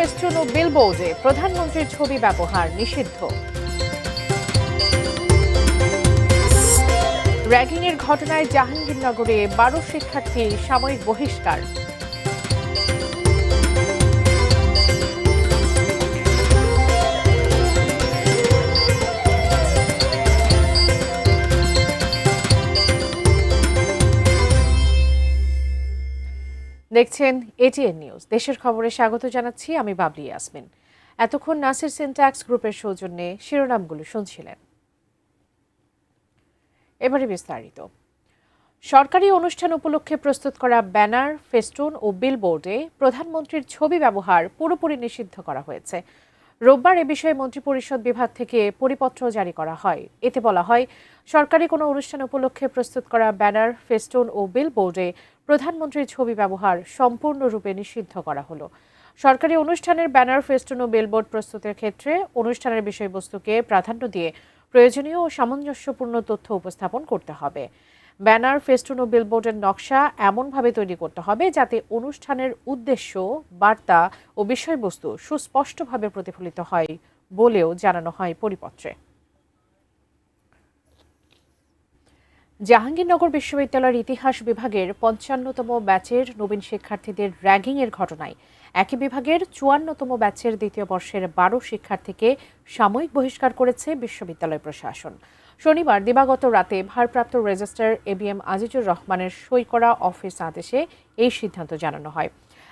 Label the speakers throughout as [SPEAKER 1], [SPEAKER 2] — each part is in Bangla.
[SPEAKER 1] ফেস্টুন ও বিলবোর্ডে প্রধানমন্ত্রীর ছবি ব্যবহার নিষিদ্ধ। র্যাগিংয়ের ঘটনায় জাহাঙ্গীরনগরে 12 শিক্ষার্থীর সাময়িক বহিষ্কার। দেখছেন এটিএন নিউজ। দেশের খবরে স্বাগত জানাচ্ছি আমি বাবলি ইয়াসমিন। এতক্ষণ নাসির সিনট্যাক্স গ্রুপের সৌজন্যে শিরোনামগুলো শুনছিলেন। এবারে বিস্তারিত। সরকারি অনুষ্ঠান উপলক্ষে প্রস্তুত করা ব্যানার, ফেস্টুন ও বিলবোর্ডে প্রধানমন্ত্রীর ছবি ব্যবহার পুরোপুরি নিষিদ্ধ করা হয়েছে। রোববার এ বিষয়ে মন্ত্রিপরিষদ বিভাগ থেকে পরিপত্র জারি করা হয়। এতে বলা হয়, সরকারি কোনো অনুষ্ঠান উপলক্ষে প্রস্তুত করা ব্যানার, ফেস্টুন ও বিলবোর্ডে প্রধানমন্ত্রীর ছবি ব্যবহার সম্পূর্ণরূপে নিষিদ্ধ করা হলো। সরকারি অনুষ্ঠানের ব্যানার, ফেস্টুন ও বিলবোর্ড প্রস্তুতের ক্ষেত্রে অনুষ্ঠানের বিষয়বস্তুকে প্রাধান্য দিয়ে প্রয়োজনীয় ও সামঞ্জস্যপূর্ণ তথ্য উপস্থাপন করতে হবে। ব্যানার, ফেস্টুন ও বিলবোর্ডের নকশা এমনভাবে তৈরি করতে হবে যাতে অনুষ্ঠানের উদ্দেশ্য, বার্তা ও বিষয়বস্তু সুস্পষ্টভাবে প্রতিফলিত হয় বলেও জানানো হয় পরিপত্রে। জাহাঙ্গীরনগর বিশ্ববিদ্যালয়ের ইতিহাস বিভাগের 55তম ব্যাচের নবীন শিক্ষার্থীদের র্যাগিংয়ের ঘটনায় একই বিভাগের 54তম ব্যাচের দ্বিতীয় বর্ষের 12 শিক্ষার্থীকে সাময়িক বহিষ্কার করেছে বিশ্ববিদ্যালয় প্রশাসন। শনিবার দিবাগত রাতে ভারপ্রাপ্ত রেজিস্ট্রার এবিএম আজিজুর রহমানের সই করা অফিস আদেশে এই সিদ্ধান্ত জানানো হয়।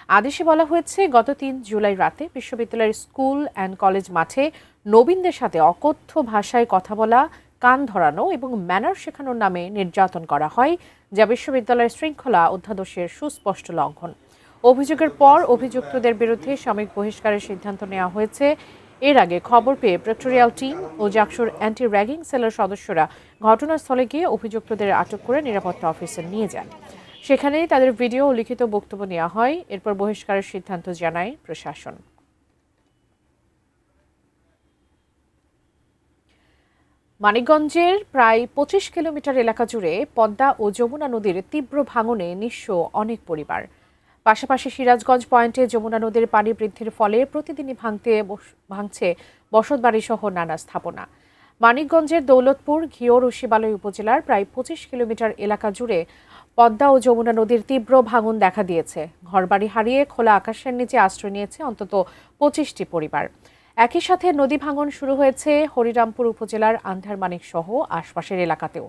[SPEAKER 1] আদেশে বলা হয়েছে, গত 3 জুলাই রাতে বিশ্ববিদ্যালয়ের স্কুল অ্যান্ড কলেজ মাঠে নবীনদের সাথে অকথ্য ভাষায় কথা বলা, কান ধরানো এবং ম্যানার শেখানোর নামে নির্যাতন করা হয়, যা বিশ্ববিদ্যালয়ের শৃঙ্খলা অধ্যাদেশের সুস্পষ্ট লঙ্ঘন। অভিযোগের পর অভিযুক্তদের বিরুদ্ধে সাময়িক বহিষ্কারের সিদ্ধান্ত নেওয়া হয়েছে। এর আগে খবর পেয়ে প্রেক্টোরিয়াল টিম ও জাকসুর অ্যান্টি র্যাগিং সেলের সদস্যরা ঘটনাস্থলে গিয়ে অভিযুক্তদের আটক করে নিরাপত্তা অফিসে নিয়ে যান। সেখানেই তাদের ভিডিও ও লিখিত বক্তব্য নেওয়া হয়। এরপর বহিষ্কারের সিদ্ধান্ত জানায় প্রশাসন। মানিকগঞ্জের প্রায় 25 কিলোমিটার এলাকা জুড়ে পদ্মা ও যমুনা নদীর তীব্র ভাঙনে নিঃস্ব অনেক পরিবার। পাশাপাশি সিরাজগঞ্জ পয়েন্টে যমুনা নদীর পানি বৃদ্ধির ফলে প্রতিদিনই ভাঙছে বসতবাড়ি সহ নানা স্থাপনা। মানিকগঞ্জের দৌলতপুর, ঘিওর ও শিবালয় উপজেলার প্রায় 25 কিলোমিটার এলাকা জুড়ে পদ্মা ও যমুনা নদীর তীব্র ভাঙন দেখা দিয়েছে। ঘরবাড়ি হারিয়ে খোলা আকাশের নিচে আশ্রয় নিয়েছে অন্তত 25টি পরিবার। একই সাথে নদী ভাঙন শুরু হয়েছে হরিরামপুর উপজেলার আন্ধারমানিক সহ আশপাশের এলাকাতেও।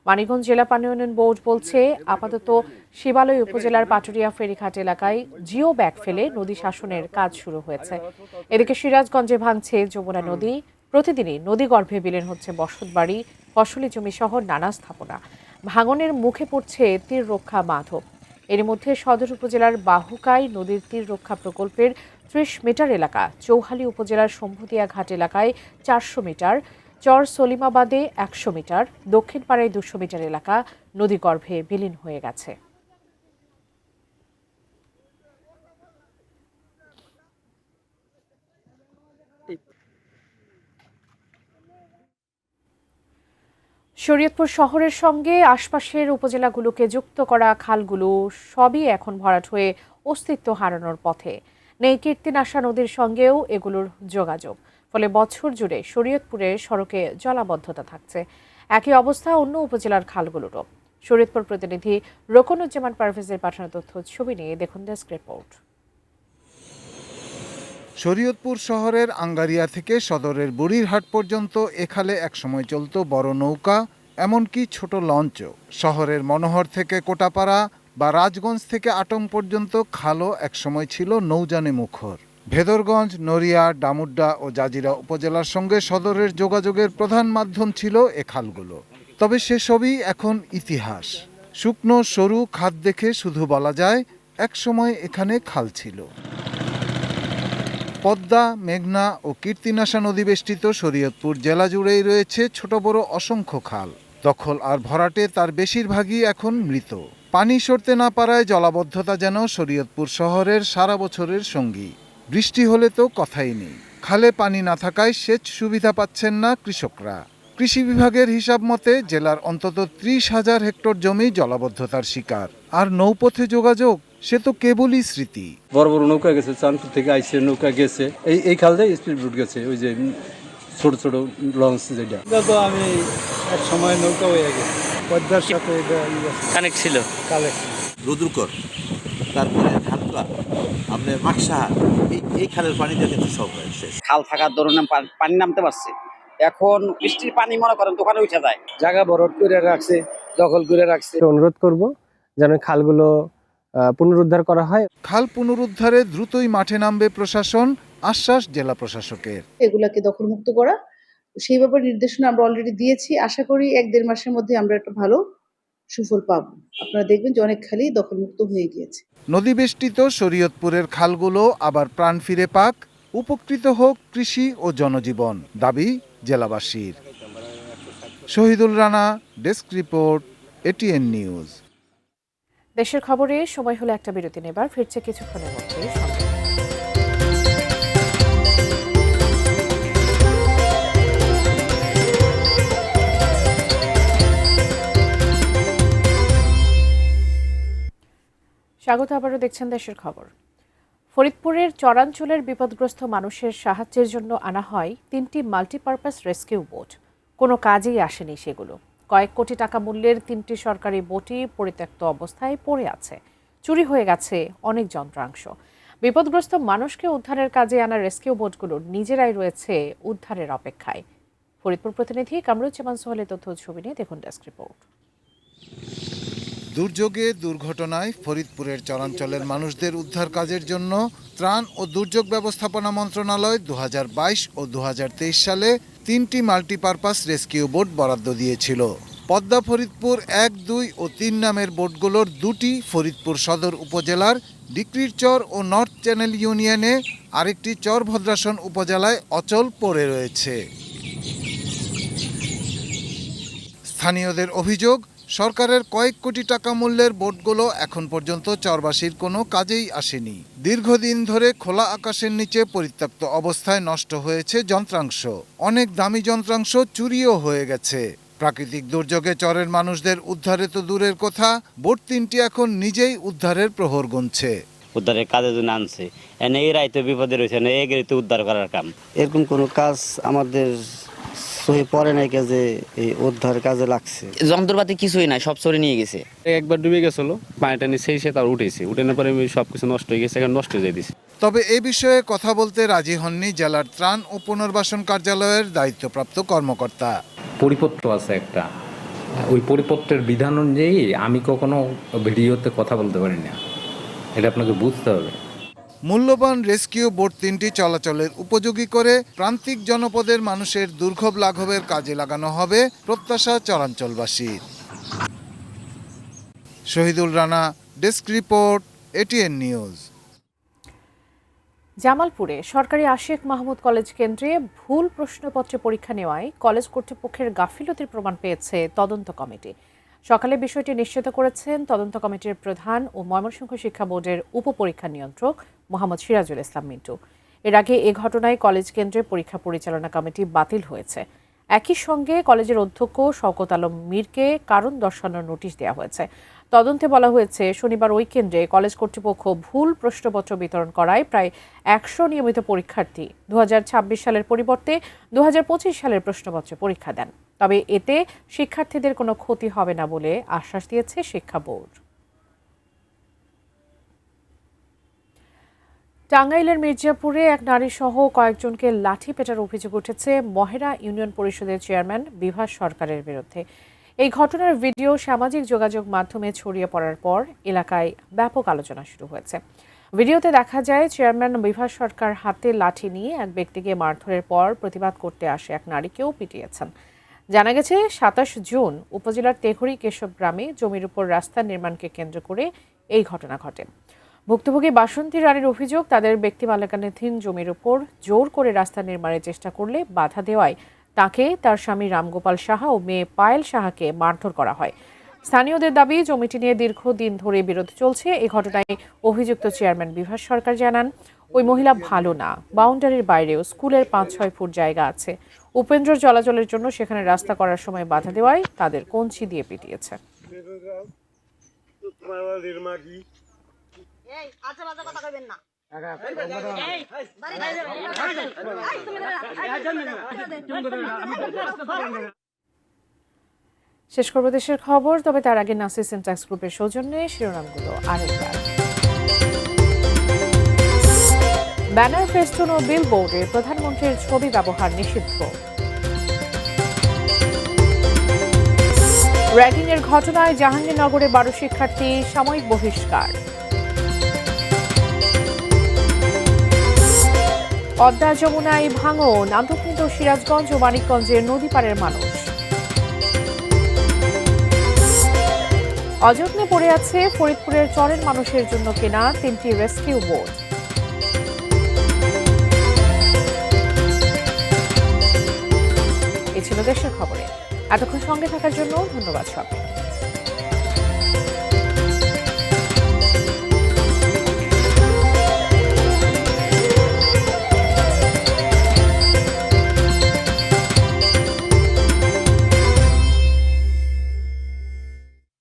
[SPEAKER 1] মানিকগঞ্জ জেলা পানি উন্নয়ন বোর্ড বলছে, আপাতত শিবালয় উপজেলার পাটুরিয়া ফেরিঘাট এলাকায় জিও ব্যাগ ফেলে নদী শাসনের কাজ শুরু হয়েছে। এদিকে সিরাজগঞ্জে ভাঙছে যমুনা নদী। প্রতিদিনই নদীগর্ভে বিলীন হচ্ছে বসতবাড়ি, ফসলি জমি সহ নানা স্থাপনা। ভাঙনের মুখে পড়ছে তীর রক্ষা বাঁধও। এর মধ্যে সদর উপজেলার বাহুকাই নদীর তীর রক্ষা প্রকল্পের 30 মিটার এলাকা, চৌহালি উপজেলার শম্ভুদিয়া ঘাট এলাকায় 400 মিটার, চর সলিমাবাদে 100 মিটার, দক্ষিণ পাড়ায় 200 মিটার এলাকা নদীগর্ভে বিলীন হয়ে গেছে। শরীয়তপুর শহরের সঙ্গে আশপাশের উপজেলাগুলোকে যুক্ত করা খালগুলো সবই এখন ভরাট হয়ে অস্তিত্ব হারানোর পথে। নেই কীর্তিনাশা নদীর সঙ্গেও এগুলোর যোগাযোগ। ফলে বছর জুড়ে শরীয়তপুরের সড়কে জলাবদ্ধতা থাকছে। একই অবস্থা অন্য উপজেলার খালগুলোরও। শরীয়তপুর প্রতিনিধি রোকনুজ্জামান পারভেজের পাঠানো তথ্য ছবি নিয়ে দেখুন ডেস্ক রিপোর্ট।
[SPEAKER 2] শরীয়তপুর শহরের আঙ্গারিয়া থেকে সদরের বুড়িরহাট পর্যন্ত এ খালে একসময় চলত বড় নৌকা, এমনকি ছোট লঞ্চও। শহরের মনোহর থেকে কোটাপাড়া বা রাজগঞ্জ থেকে আটং পর্যন্ত খালও একসময় ছিল নৌযানে মুখর। ভেদরগঞ্জ, নড়িয়া, ডামুড্ডা ও জাজিরা উপজেলার সঙ্গে সদরের যোগাযোগের প্রধান মাধ্যম ছিল এ খালগুলো। তবে সেসবই এখন ইতিহাস। শুকনো সরু খাদ দেখে শুধু বলা যায় একসময় এখানে খাল ছিল। পদ্মা, মেঘনা ও কীর্তিনাশা নদী বেষ্টিত শরীয়তপুর জেলা জুড়েই রয়েছে ছোট বড় অসংখ্য খাল। দখল আর ভরাটে তার বেশিরভাগই এখন মৃত। পানি সরতে না পারায় জলাবদ্ধতা যেন শরীয়তপুর শহরের সারা বছরের সঙ্গী। বৃষ্টি হলে তো কথাই নেই। খালে পানি না থাকায় সেচ সুবিধা পাচ্ছেন না কৃষকরা। কৃষি বিভাগের হিসাব মতে জেলার অন্তত 30,000 হেক্টর জমি জলাবদ্ধতার শিকার। আর নৌপথে যোগাযোগ সে তো কেবলই স্মৃতি।
[SPEAKER 3] বড় বড় নৌকা গেছে, চাঁদপুর থেকে আইসে নৌকা গেছে, এই খাল দিয়ে স্পিড বোট গেছে, ওই যে ছোট ছোট লঞ্চ যেটা। এটা তো আমি এক সময় নৌকা হয়ে গেছে, পদ্মার সাথে
[SPEAKER 4] কানেক্ট ছিল।
[SPEAKER 5] রুদ্রকর, তারপরে ধানকা, আপনার মাকসাহার, এই খালের পানিতে কিন্তু সব শেষ।
[SPEAKER 6] খাল থাকার দরুন পানি নামতে পারছে। এখন বৃষ্টির পানি মনে করেন দোকানে উঠে যায়।
[SPEAKER 3] জায়গা ভরট করে রাখছে, দখল করে রাখছে।
[SPEAKER 7] অনুরোধ করব যেন খালগুলো পুনরুদ্ধার করা হয়।
[SPEAKER 2] খাল পুনরুদ্ধারে দ্রুতই মাঠে নামবে প্রশাসন, আশ্বাস জেলা প্রশাসকের।
[SPEAKER 8] এগুলাকে দখলমুক্ত করা, সেই ব্যাপারে নির্দেশনা আমরা অলরেডি দিয়েছি। আশা করি 1-1.5 মাসের মধ্যে আমরা একটা ভালো সুফল পাবো। আপনারা দেখবেন যে অনেক খালই দখলমুক্ত হয়ে গিয়েছে।
[SPEAKER 2] নদী বেষ্টিত শরীয়তপুরের খালগুলো আবার প্রাণ ফিরে পাক, উপকৃত হোক কৃষি ও জনজীবন, দাবি জেলাবাসীর। Shahidul Rana, desk report, ATN news.
[SPEAKER 1] দেশের খবরে সময় হলো একটা বিরতি নেবার, ফিরছে কিছুক্ষণের মধ্যে। স্বাগত, আবারও দেখছেন দেশের খবর। ফরিদপুরের চরাঞ্চলের বিপদগ্রস্ত মানুষের সাহায্যের জন্য আনা হয় 3টি মাল্টিপারপাস রেস্কিউ বোট। কোনো কাজেই আসেনি সেগুলো। কয়েক কোটি টাকা মূল্যের 3টি সরকারি বোটই পরিত্যক্ত অবস্থায় পড়ে আছে। চুরি হয়ে গেছে অনেক যন্ত্রাংশ। বিপদগ্রস্ত মানুষকে উদ্ধারের কাজে আনা রেস্কিউ বোটগুলো নিজেরাই রয়েছে উদ্ধারের অপেক্ষায়। ফরিদপুর প্রতিনিধি কামরুজ্জামান সোহেলের তথ্য ছবি নিয়ে দেখুন ডেস্ক রিপোর্ট।
[SPEAKER 2] দুর্যোগে দুর্ঘটনায় ফরিদপুরের চরাঞ্চলের মানুষদের উদ্ধার কাজের জন্য ত্রাণ ও দুর্যোগ ব্যবস্থাপনা মন্ত্রণালয় 2022 ও 2023 সালে 3টি মাল্টিপারপাস রেস্কিউ বোট বরাদ্দ দিয়েছিল। পদ্মা ফরিদপুর 1, 2 ও 3 নামের বোটগুলোর 2টি ফরিদপুর সদর উপজেলার ডিক্রিরচর ও নর্থ চ্যানেল ইউনিয়নে, আরেকটি চরভদ্রাসন উপজেলায় অচল পড়ে রয়েছে। স্থানীয়দের অভিযোগ, সরকারের কয়েক কোটি টাকা মূল্যের বোটগুলো এখন পর্যন্ত চরবাসীর কোনো কাজেই আসেনি। দীর্ঘদিন ধরে খোলা আকাশের নিচে পরিত্যক্ত অবস্থায় নষ্ট হয়েছে যন্ত্রাংশ। অনেক দামি যন্ত্রাংশ চুরিও হয়ে গেছে। প্রাকৃতিক দুর্যোগে চরের মানুষদের উদ্ধারে তো দূরের কথা, বোট 3টি এখন নিজেই উদ্ধারের প্রহর গুনছে।
[SPEAKER 4] উদ্ধারের কাজের জন্য আনছে, এই রাইতে বিপদে রয়েছে, এই গাড়িতে উদ্ধার করার কাম।
[SPEAKER 9] এরকম কোনো কাজ আমাদের সহি পড়ে নাই, কাজে এই উদ্ধার কাজে লাগছে।
[SPEAKER 4] যন্ত্রপাতি কিছুই নাই, সব চুরি নিয়ে গেছে।
[SPEAKER 10] একবার ডুবে গেছিল, পানিটা নিচে এসে তার উঠেছে, উঠানোর পরে সবকিছু নষ্ট হয়ে গেছে, এখন নষ্ট হয়ে যাইতেছে।
[SPEAKER 2] তবে এ বিষয়ে কথা বলতে রাজি হননি জেলার ত্রাণ ও পুনর্বাসন কার্যালয়ের দায়িত্বপ্রাপ্ত কর্মকর্তা।
[SPEAKER 11] পরিপত্র আছে একটা, ওই পরিপত্রের বিধান অনুযায়ী আমি কখনো ভিডিওতে কথা বলতে পারি না, এটা আপনাকে বুঝতে হবে।
[SPEAKER 2] মূল্যবান রেস্কিউ বোট 3টি চলাচলের উপযোগী করে প্রান্তিক জনপদের মানুষের দুর্ভোগ লাঘবের কাজে লাগানো হবে প্রত্যাশা চরাঞ্চলবাসীর। Shahidul Rana, desk report, ATN news.
[SPEAKER 1] জামালপুরে সরকারি আশিক মাহমুদ কলেজ কেন্দ্রে ভুল প্রশ্নপত্রে পরীক্ষা নেওয়ায় কলেজ কর্তৃপক্ষের গাফিলতির প্রমাণ পেয়েছে তদন্ত কমিটি। সকালে বিষয়টি নিশ্চিত করেছেন তদন্ত কমিটির প্রধান ও ময়মনসিংহ শিক্ষা বোর্ডের উপপরীক্ষা নিয়ন্ত্রক মোহাম্মদ সিরাজুল ইসলাম মিন্টু। এর আগে এ ঘটনায় কলেজ কেন্দ্রে পরীক্ষা পরিচালনা কমিটি বাতিল হয়েছে। একই সঙ্গে কলেজের অধ্যক্ষ শওকত আলম মীরকে কারণ দর্শানোর নোটিশ দেওয়া হয়েছে। তদন্তে বলা হয়েছে, শনিবার ওই কেন্দ্রে কলেজ কর্তৃপক্ষ ভুল প্রশ্নপত্র বিতরণ করায় প্রায় 100 নিয়মিত পরীক্ষার্থী 2026 সালের পরিবর্তে 2025 সালের প্রশ্নপত্রে পরীক্ষা দেন। তবে এতে শিক্ষার্থীদের কোনো ক্ষতি হবে না বলে আশ্বাস দিয়েছে শিক্ষা বোর্ড। টাঙ্গাইলের মির্জাপুরে এক নারীসহ কয়েকজনকে লাঠি পেটার অভিযোগ উঠেছে মহেরা ইউনিয়ন পরিষদের চেয়ারম্যান বিভাস সরকারের বিরুদ্ধে। এই ঘটনার ভিডিও সামাজিক যোগাযোগ মাধ্যমে ছড়িয়ে পড়ার পর এলাকায় ব্যাপক আলোচনা শুরু হয়েছে। ভিডিওতে দেখা যায় চেয়ারম্যান বিভাস সরকার হাতে লাঠি নিয়ে এক ব্যক্তিকে মারধরের পর প্রতিবাদ করতে আসে এক নারীকেও পিটিয়েছেন। জানা গেছে 27 জুন উপজেলার তেঘরি কেশব গ্রামে জমির উপর রাস্তা নির্মাণকে কেন্দ্র করে এই ঘটনা ঘটে। ভুক্তভোগী বাসন্তী রানীর অভিযোগ, তাদের ব্যক্তি মালিকানাধীন জমির উপর জোর করে রাস্তা নির্মাণের চেষ্টা করলে বাধা দেওয়ায় তাকে, তার স্বামী রামগোপাল সাহা ও মেয়ে পায়েল সাহাকে মারধর করা হয়। স্থানীয়দের দাবি, জমিটি নিয়ে দীর্ঘদিন ধরে বিরোধ চলছে। এই ঘটনায় অভিযুক্ত চেয়ারম্যান বিভাস সরকার জানান, ওই মহিলা ভালো না, বাউন্ডারির বাইরেও স্কুলের 5-6 ফুট জায়গা আছে। উপেন্দ্র চলাচলের জন্য সেখানে রাস্তা করার সময় বাধা দেওয়ায় তাদের কঞ্চি দিয়ে পিটিয়েছে। শেষ করব দেশের খবর, তবে তার আগে নাসির সিনট্যাক্স গ্রুপের সৌজন্যে শিরোনামগুলো আরেকবার। ব্যানার, ফেস্টুন ও বিলবোর্ডে প্রধানমন্ত্রীর ছবি ব্যবহার নিষিদ্ধ। র্যাগিংয়ের ঘটনায় জাহাঙ্গীরনগরে 12 শিক্ষার্থী সাময়িক বহিষ্কার। পদ্মা যমুনায় ভাঙন, আন্তঃকৃত সিরাজগঞ্জ ও মানিকগঞ্জের নদী পাড়ের মানুষ। অযত্নে পড়ে আছে ফরিদপুরের চরের মানুষের জন্য কেনা 3টি রেস্কিউ বোট। এই ছিল দেশের খবরে। এতক্ষণ সঙ্গে থাকার জন্য ধন্যবাদ সবাইকে।